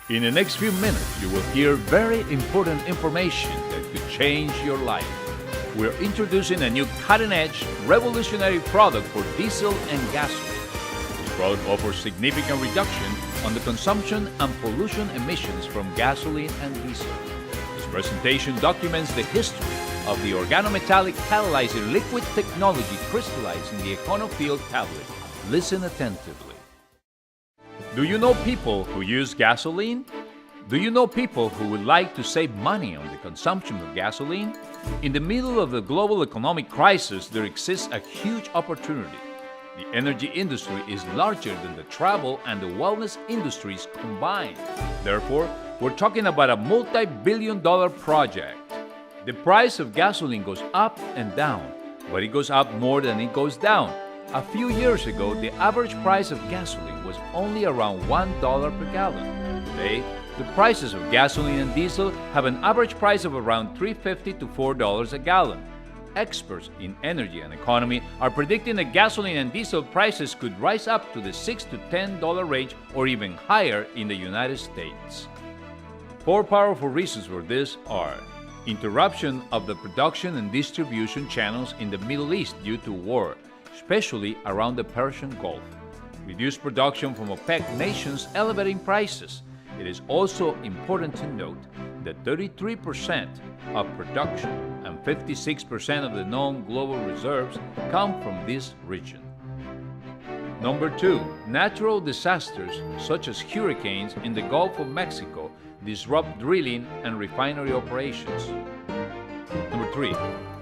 In the next few minutes, you will hear very important information that could change your life. We're introducing a new cutting-edge, revolutionary product for diesel and gasoline. This product offers significant reduction on the consumption and pollution emissions from gasoline and diesel. This presentation documents the history of the organometallic catalyzer liquid technology crystallized in the Econo field tablet. Listen attentively. Do you know people who use gasoline? Do you know people who would like to save money on the consumption of gasoline? In the middle of the global economic crisis, there exists a huge opportunity. The energy industry is larger than the travel and the wellness industries combined. Therefore, we're talking about a multi-billion-dollar project. The price of gasoline goes up and down, but it goes up more than it goes down. A few years ago, the average price of gasoline was only around $1 per gallon. Today, the prices of gasoline and diesel have an average price of around $3.50 to $4 a gallon. Experts in energy and economy are predicting that gasoline and diesel prices could rise up to the $6 to $10 range or even higher in the United States. Four powerful reasons for this are: interruption of the production and distribution channels in the Middle East due to war, especially around the Persian Gulf. Reduced production from OPEC nations elevating prices. It is also important to note that 33% of production and 56% of the known global reserves come from this region. Number two, natural disasters such as hurricanes in the Gulf of Mexico disrupt drilling and refinery operations. Number three,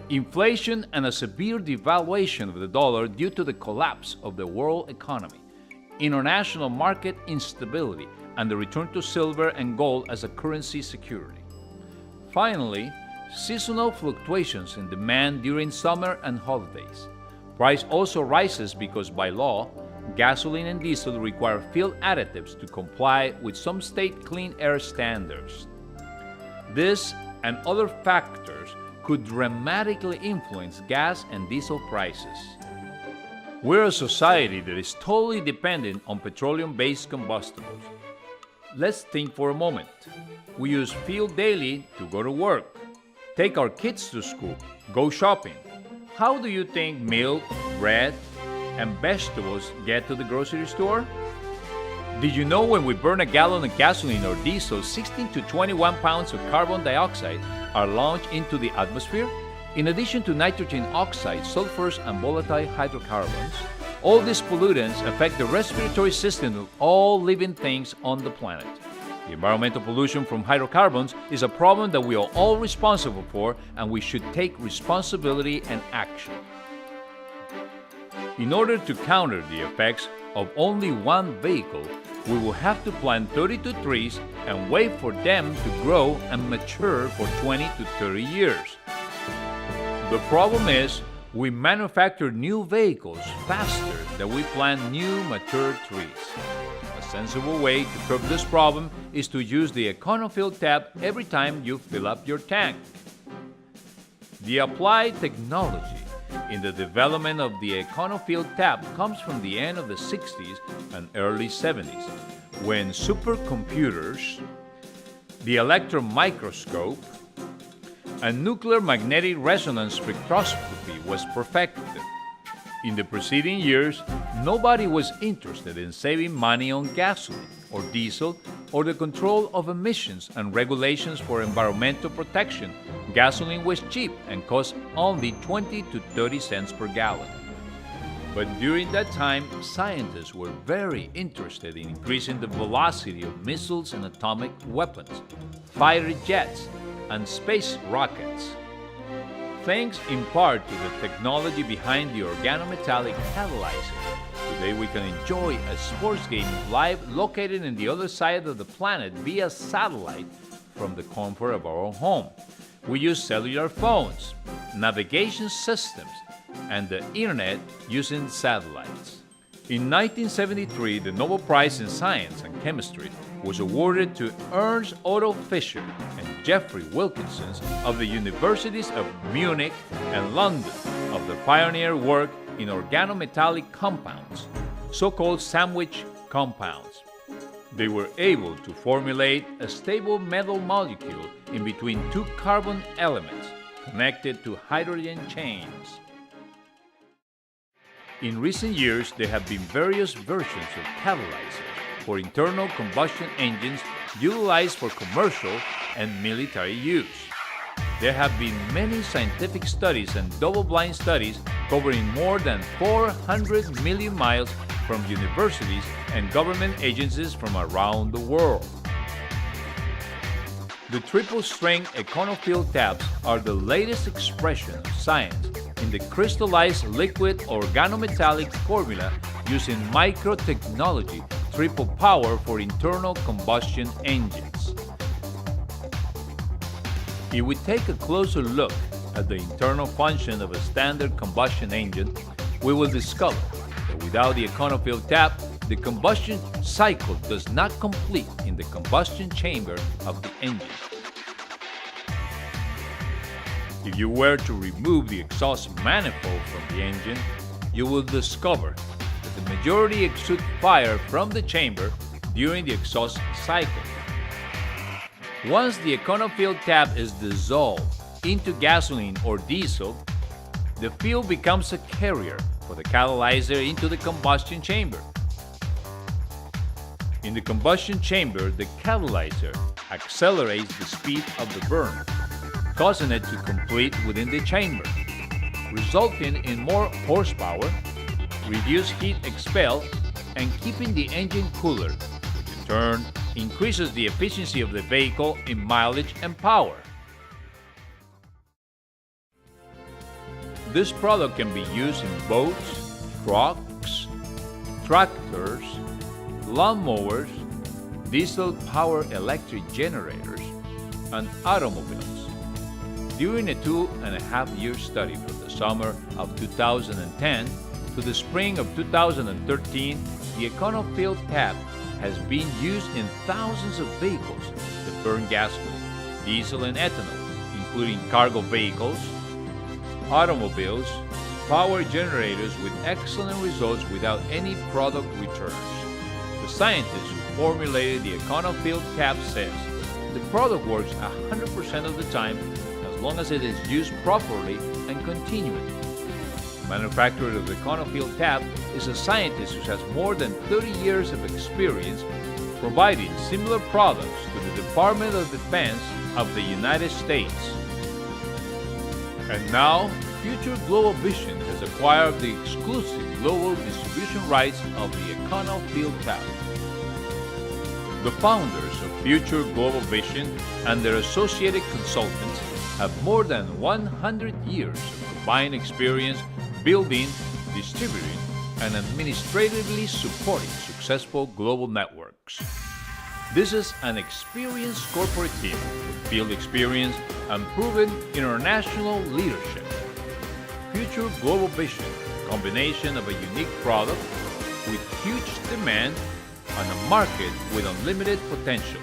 inflation and a severe devaluation of the dollar due to the collapse of the world economy, international market instability, and the return to silver and gold as a currency security. Finally, seasonal fluctuations in demand during summer and holidays. Price also rises because by law, gasoline and diesel require field additives to comply with some state clean air standards. This and other factors could dramatically influence gas and diesel prices. We're a society that is totally dependent on petroleum-based combustibles. Let's think for a moment. We use fuel daily to go to work, take our kids to school, go shopping. How do you think milk, bread, and vegetables get to the grocery store? Did you know when we burn a gallon of gasoline or diesel, 16 to 21 pounds of carbon dioxide are launched into the atmosphere? In addition to nitrogen oxides, sulfurs, and volatile hydrocarbons, all these pollutants affect the respiratory system of all living things on the planet. The environmental pollution from hydrocarbons is a problem that we are all responsible for, and we should take responsibility and action. In order to counter the effects of only one vehicle, we will have to plant 32 trees and wait for them to grow and mature for 20 to 30 years. The problem is, we manufacture new vehicles faster than we plant new mature trees. A sensible way to curb this problem is to use the Econo fill tab every time you fill up your tank. The applied technology in the development of the Econo fill tab comes from the end of the 60s and early 70s, when supercomputers, the electron microscope, and nuclear magnetic resonance spectroscopy was perfected. In the preceding years, nobody was interested in saving money on gasoline or diesel or the control of emissions and regulations for environmental protection. Gasoline was cheap and cost only 20 to 30 cents per gallon. But during that time, scientists were very interested in increasing the velocity of missiles and atomic weapons, fighter jets, and space rockets. Thanks in part to the technology behind the organometallic catalyzer, today we can enjoy a sports game live located in the other side of the planet via satellite from the comfort of our own home. We use cellular phones, navigation systems, and the internet using satellites. In 1973, the Nobel Prize in Science and Chemistry was awarded to Ernst Otto Fischer and Jeffrey Wilkinson of the Universities of Munich and London of their pioneer work in organometallic compounds, so-called sandwich compounds. They were able to formulate a stable metal molecule in between two carbon elements connected to hydrogen chains. In recent years, there have been various versions of catalyzers for internal combustion engines utilized for commercial and military use. There have been many scientific studies and double-blind studies covering more than 400 million miles from universities and government agencies from around the world. The triple-strength Econo taps are the latest expression of science in the crystallized liquid organometallic formula using microtechnology triple power for internal combustion engines. If we take a closer look at the internal function of a standard combustion engine, we will discover that without the Econo tap, the combustion cycle does not complete in the combustion chamber of the engine. If you were to remove the exhaust manifold from the engine, you will discover that the majority exude fire from the chamber during the exhaust cycle. Once the Econo tap is dissolved into gasoline or diesel, the fuel becomes a carrier for the catalyzer into the combustion chamber. In the combustion chamber, the catalyzer accelerates the speed of the burn, causing it to complete within the chamber, resulting in more horsepower, reduced heat expelled, and keeping the engine cooler, which in turn increases the efficiency of the vehicle in mileage and power. This product can be used in boats, trucks, tractors, lawnmowers, diesel-powered electric generators, and automobiles. During a 2.5-year study from the summer of 2010 to the spring of 2013, the Econo tap has been used in thousands of vehicles that burn gasoline, diesel, and ethanol, including cargo vehicles, automobiles, power generators with excellent results without any product returns. The scientist who formulated the Econo tap says the product works 100% of the time as long as it is used properly and continually. The manufacturer of the Econo tap is a scientist who has more than 30 years of experience providing similar products to the Department of Defense of the United States. And now, Future Global Vision has acquired the exclusive global distribution rights of the Econo tap. The founders of Future Global Vision and their associated consultants have more than 100 years of combined experience building, distributing, and administratively supporting successful global networks. This is an experienced corporate team with field experience and proven international leadership. Future Global Vision, a combination of a unique product with huge demand and a market with unlimited potential.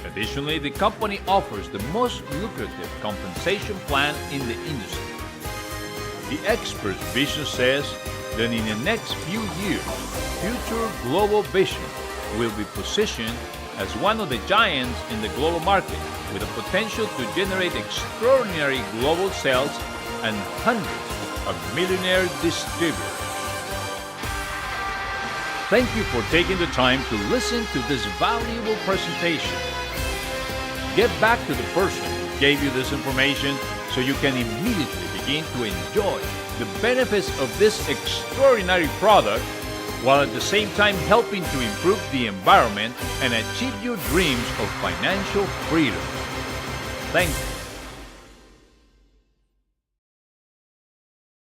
Additionally, the company offers the most lucrative compensation plan in the industry. The expert's vision says that in the next few years, Future Global Vision will be positioned as one of the giants in the global market with a potential to generate extraordinary global sales and hundreds of millionaire distributors. Thank you for taking the time to listen to this valuable presentation. Get back to the person who gave you this information so you can immediately begin to enjoy the benefits of this extraordinary product while at the same time helping to improve the environment and achieve your dreams of financial freedom. Thank you.